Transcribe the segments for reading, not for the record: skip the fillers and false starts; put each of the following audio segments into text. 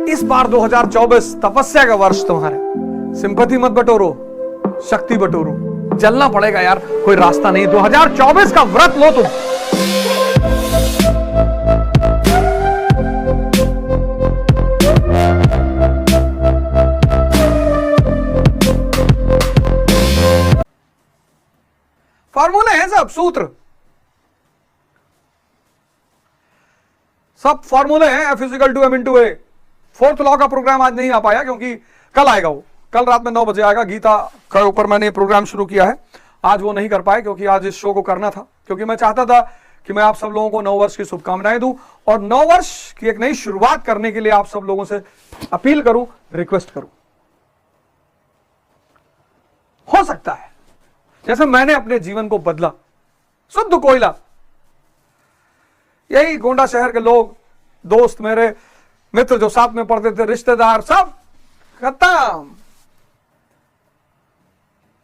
इस बार 2024 तपस्या का वर्ष तुम्हारे। सिंपैथी मत बटोरो, शक्ति बटोरो। जलना पड़ेगा यार, कोई रास्ता नहीं। 2024 का व्रत लो तुम। फॉर्मूले हैं सब, सूत्र सब फॉर्मूले हैं। F = m/a। फोर्थ लॉ का प्रोग्राम आज नहीं आ पाया क्योंकि कल आएगा वो, कल रात में 9 बजे आएगा। गीता के ऊपर मैंने प्रोग्राम शुरू किया है, आज वो नहीं कर पाए क्योंकि आज इस शो को करना था, क्योंकि मैं चाहता था कि मैं आप सब लोगों को 9 वर्ष की शुभकामनाएं दूं और 9 वर्ष की एक नई शुरुआत करने के लिए आप सब लोगों से अपील करूं, रिक्वेस्ट करूं। हो सकता है जैसे मैंने अपने जीवन को बदला, शुद्ध कोयला, यही गोंडा शहर के लोग, दोस्त, मेरे मित्र जो साथ में पढ़ते थे, रिश्तेदार, सब खत्म।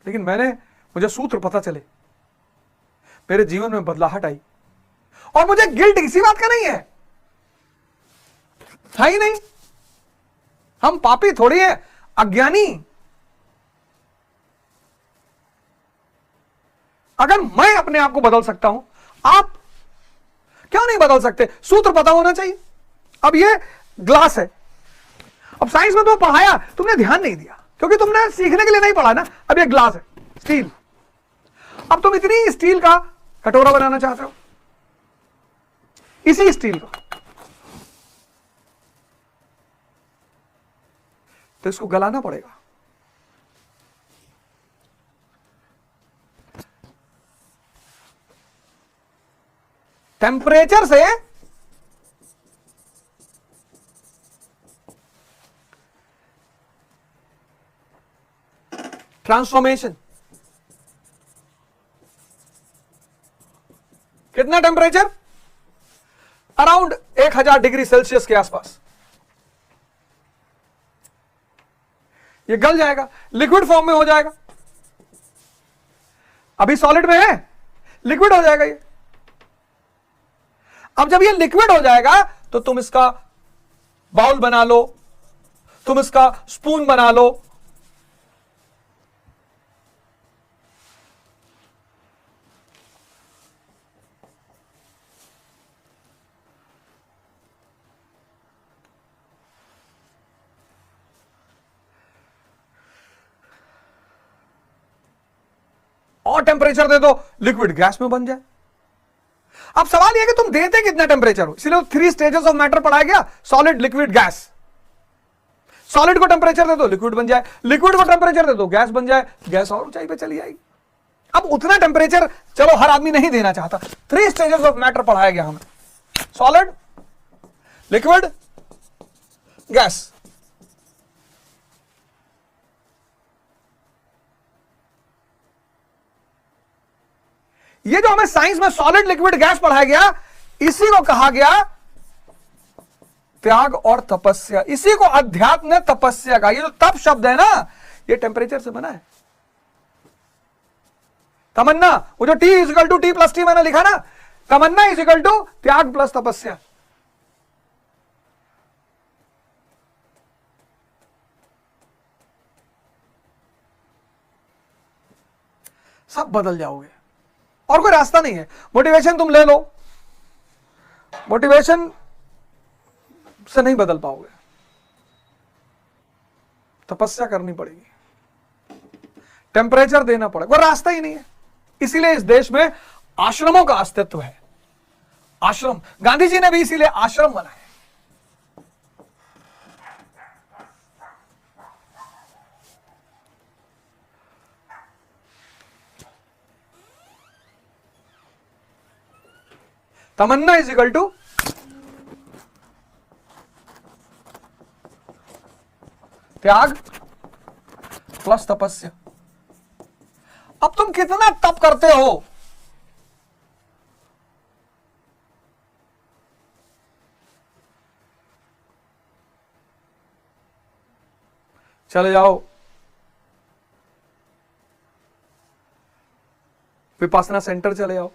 लेकिन मुझे सूत्र पता चले, मेरे जीवन में बदलाहट आई और मुझे गिल्ट किसी बात का नहीं है ही नहीं। हम पापी थोड़ी है, अज्ञानी। अगर मैं अपने आप को बदल सकता हूं, आप क्यों नहीं बदल सकते? सूत्र पता होना चाहिए। अब ये ग्लास है, अब साइंस में तो पढ़ाया, तुमने ध्यान नहीं दिया क्योंकि तुमने सीखने के लिए नहीं पढ़ा ना। अब ये ग्लास है, स्टील। अब तुम इतनी स्टील का कटोरा बनाना चाहते हो, इसी स्टील का, तो इसको गलाना पड़ेगा। टेम्परेचर से ट्रांसफॉर्मेशन, कितना टेम्परेचर? अराउंड 1000 डिग्री सेल्सियस के आसपास। ये गल जाएगा, लिक्विड फॉर्म में हो जाएगा। अभी सॉलिड में है, लिक्विड हो जाएगा ये। अब जब ये लिक्विड हो जाएगा तो तुम इसका बाउल बना लो, तुम इसका स्पून बना लो, और टेम्परेचर दे दो, लिक्विड गैस में बन जाए। अब सवाल यह कि तुम देते कितना टेम्परेचर हो, इसलिए 3 स्टेजेस ऑफ मैटर पढ़ाया गया, सॉलिड, लिक्विड, गैस। सॉलिड को टेम्परेचर दे दो, लिक्विड बन जाए, लिक्विड को टेम्परेचर दे दो, गैस बन जाए, गैस और ऊंचाई पे चली जाएगी। अब उतना टेम्परेचर चलो हर आदमी नहीं देना चाहता। 3 स्टेजेस ऑफ मैटर पढ़ाया गया हमें, सॉलिड, लिक्विड, गैस। ये जो हमें साइंस में सॉलिड, लिक्विड, गैस पढ़ाया गया, इसी को कहा गया त्याग और तपस्या। इसी को अध्यात्म तपस्या का। ये जो तप शब्द है ना, ये टेम्परेचर से बना है। तमन्ना, वो जो T = T + T मैंने लिखा ना, तमन्ना = त्याग प्लस तपस्या। सब बदल जाओगे और कोई रास्ता नहीं है। मोटिवेशन तुम ले लो, मोटिवेशन से नहीं बदल पाओगे, तपस्या करनी पड़ेगी, टेम्परेचर देना पड़ेगा, कोई रास्ता ही नहीं है। इसीलिए इस देश में आश्रमों का अस्तित्व है। आश्रम, गांधी जी ने भी इसीलिए आश्रम बनाए। तमन्ना = त्याग प्लस तपस्या। अब तुम कितना तप करते हो? चले जाओ विपासना सेंटर, चले जाओ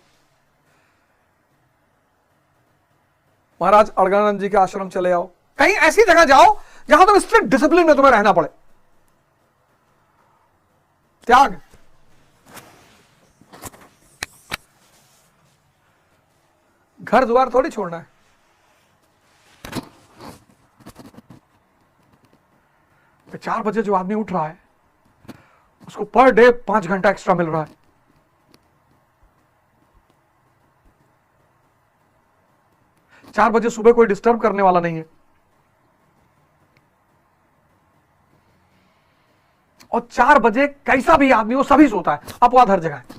महाराज अड़गानंद जी के आश्रम चले आओ, कहीं ऐसी जगह जाओ जहां तुम स्ट्रिक्ट डिसिप्लिन में तुम्हें रहना पड़े। त्याग। घर द्वार थोड़ी छोड़ना है। तो 4 बजे जो आदमी उठ रहा है उसको पर डे 5 घंटा एक्स्ट्रा मिल रहा है। चार बजे सुबह कोई डिस्टर्ब करने वाला नहीं है, और 4 बजे कैसा भी आदमी हो सभी सोता है, अपवाद हर जगह है।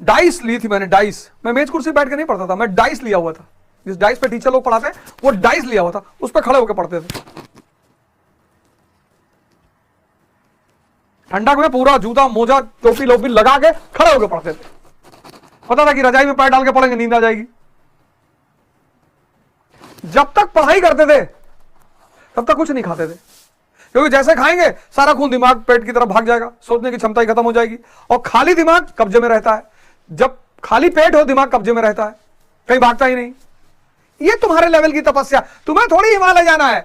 डाइस ली थी मैंने, डाइस। मैं मेज कुर्सी बैठ के नहीं पढ़ता था, मैं डाइस लिया हुआ था। जिस डाइस पे टीचर लोग पढ़ाते हैं वो डाइस लिया हुआ था, उस पर खड़े होकर पढ़ते थे। ठंडक में पूरा जूता मोजा टोपी लोपी लगा के खड़े होकर पढ़ते थे। पता था कि रजाई में पैर डाल के पढ़ेंगे नींद आ जाएगी। जब तक पढ़ाई करते थे तब तक कुछ नहीं खाते थे, क्योंकि जैसे खाएंगे सारा खून दिमाग पेट की तरफ भाग जाएगा, सोचने की क्षमता ही खत्म हो जाएगी, और खाली दिमाग कब्जे में रहता है। जब खाली पेट हो दिमाग कब्जे में रहता है, कहीं भागता ही नहीं। ये तुम्हारे लेवल की तपस्या, तुम्हें थोड़ी हिमालय जाना है।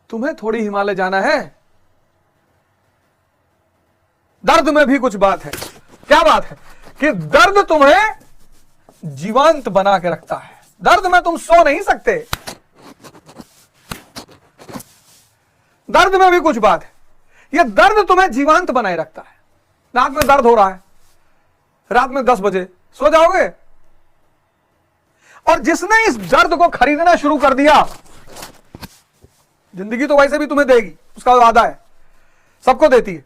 तुम्हें थोड़ी हिमालय जाना है। दर्द में भी कुछ बात है। क्या बात है? कि दर्द तुम्हें जीवंत बना के रखता है। दर्द में तुम सो नहीं सकते। दर्द में भी कुछ बात है। यह दर्द तुम्हें जीवंत बनाए रखता है। नाक में दर्द हो रहा है, रात में 10 बजे सो जाओगे? और जिसने इस दर्द को खरीदना शुरू कर दिया, जिंदगी तो वैसे भी तुम्हें देगी, उसका वादा है, सबको देती है।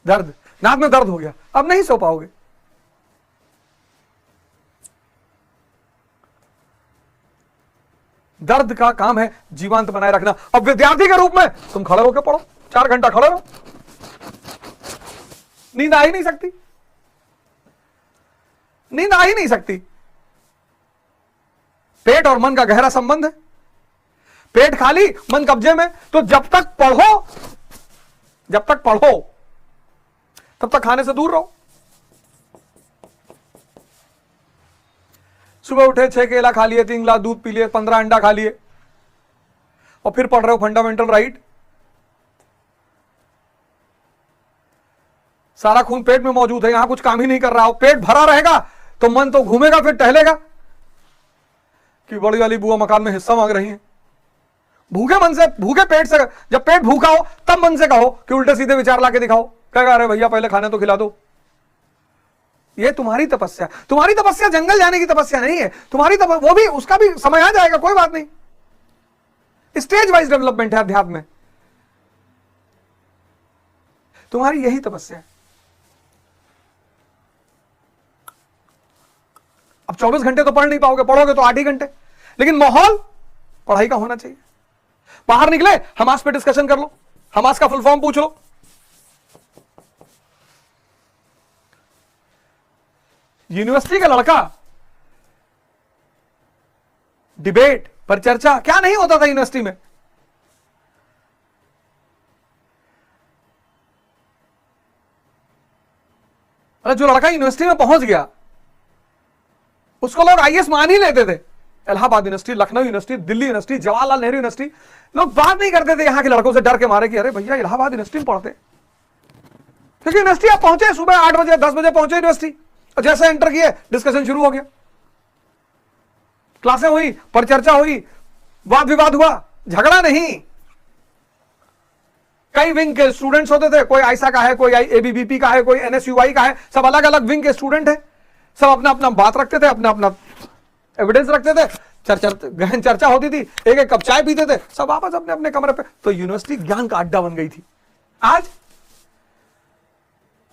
दर्द, नाक में दर्द हो गया, अब नहीं सो पाओगे। दर्द का काम है जीवंत बनाए रखना। अब विद्यार्थी के रूप में तुम खड़े होकर पढ़ो, 4 घंटा खड़े रहो, नींद आ ही नहीं सकती। नींद आ ही नहीं सकती। पेट और मन का गहरा संबंध है। पेट खाली, मन कब्जे में, तो जब तक पढ़ो तब तक खाने से दूर रहो। सुबह उठे 6 केला खा लिए, 3 गिलास दूध पी लिए, 15 अंडा खा लिए, और फिर पढ़ रहे हो फंडामेंटल राइट। सारा खून पेट में मौजूद है, यहां कुछ काम ही नहीं कर रहा हो। पेट भरा रहेगा तो मन तो घूमेगा, फिर टहलेगा कि बड़ी वाली बुआ मकान में हिस्सा मांग रही है। भूखे मन से, भूखे पेट से, जब पेट भूखा हो तब मन से कहो कि उल्टे सीधे विचार लाके दिखाओ। क्या कह रहे भैया, पहले खाने तो खिला दो। ये तुम्हारी तपस्या। तुम्हारी तपस्या जंगल जाने की तपस्या नहीं है। तुम्हारी वो भी, उसका भी समय आ जाएगा, कोई बात नहीं। स्टेज वाइज डेवलपमेंट है अध्यात्म में। तुम्हारी यही तपस्या है। अब 24 घंटे तो पढ़ नहीं पाओगे, पढ़ोगे तो 8 ही घंटे, लेकिन माहौल पढ़ाई का होना चाहिए। बाहर निकले, हमास पे डिस्कशन कर लो, हमास का फुल फॉर्म पूछ लो। यूनिवर्सिटी का लड़का डिबेट पर चर्चा क्या नहीं होता था यूनिवर्सिटी में। अरे जो लड़का यूनिवर्सिटी में पहुंच गया उसको लोग आईएएस मान ही लेते थे। Allahabad university, Lucknow university, Delhi university, Jawaharlal Nehru university, लोग बात नहीं करते थे यहां के लड़कों से, डर के मारे कि अरे भैया इलाहाबाद यूनिवर्सिटी में पढ़ते। क्योंकि यूनिवर्सिटी आप पहुंचे सुबह 8 बजे 10 बजे पहुंचे यूनिवर्सिटी, और जैसे एंटर किए डिस्कशन शुरू हो गया। क्लासें हुई, परिचर्चा हुई, वाद विवाद हुआ, झगड़ा नहीं। कई विंग के स्टूडेंट्स होते थे, कोई आईसा का है, कोई एबीवीपी का है, कोई एनएसयूआई का है, सब अलग अलग विंग के स्टूडेंट है। सब अपना अपना बात रखते थे, अपना अपना एविडेंस रखते थे, गहन चर्चा होती थी, एक एक कप चाय पीते थे, सब वापस अपने अपने कमरे पे। तो यूनिवर्सिटी ज्ञान का अड्डा बन गई थी। आज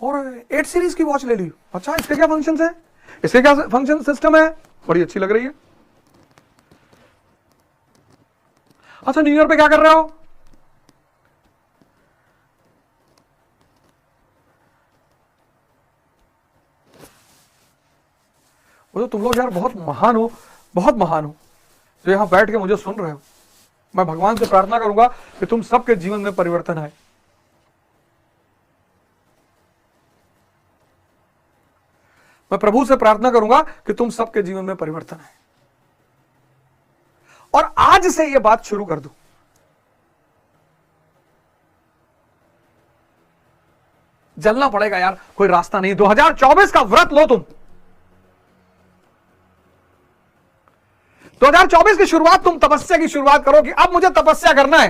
और 8 सीरीज की वॉच ले ली। अच्छा, इसके क्या फंक्शंस है, इसके क्या फंक्शन सिस्टम है, बड़ी अच्छी लग रही है। अच्छा, न्यू ईयर पे क्या कर रहे हो? बोलो तुम लोग यार बहुत महान हो, बहुत महान हो जो यहां बैठ के मुझे सुन रहे हो। मैं भगवान से प्रार्थना करूंगा कि तुम सबके जीवन में परिवर्तन आए। मैं प्रभु से प्रार्थना करूंगा कि तुम सबके जीवन में परिवर्तन आए, और आज से यह बात शुरू कर दो। जलना पड़ेगा यार, कोई रास्ता नहीं। 2024 का व्रत लो तुम। 2024 की शुरुआत तुम तपस्या की शुरुआत करो कि अब मुझे तपस्या करना है,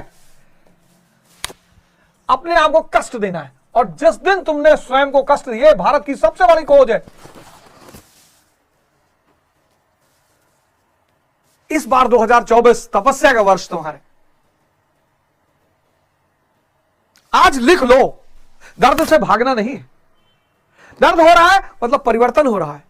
अपने आप को कष्ट देना है। और जिस दिन तुमने स्वयं को कष्ट दिए, भारत की सबसे बड़ी खोज है, इस बार 2024 तपस्या का वर्ष तुम्हारे। आज लिख लो, दर्द से भागना नहीं। दर्द हो रहा है मतलब परिवर्तन हो रहा है।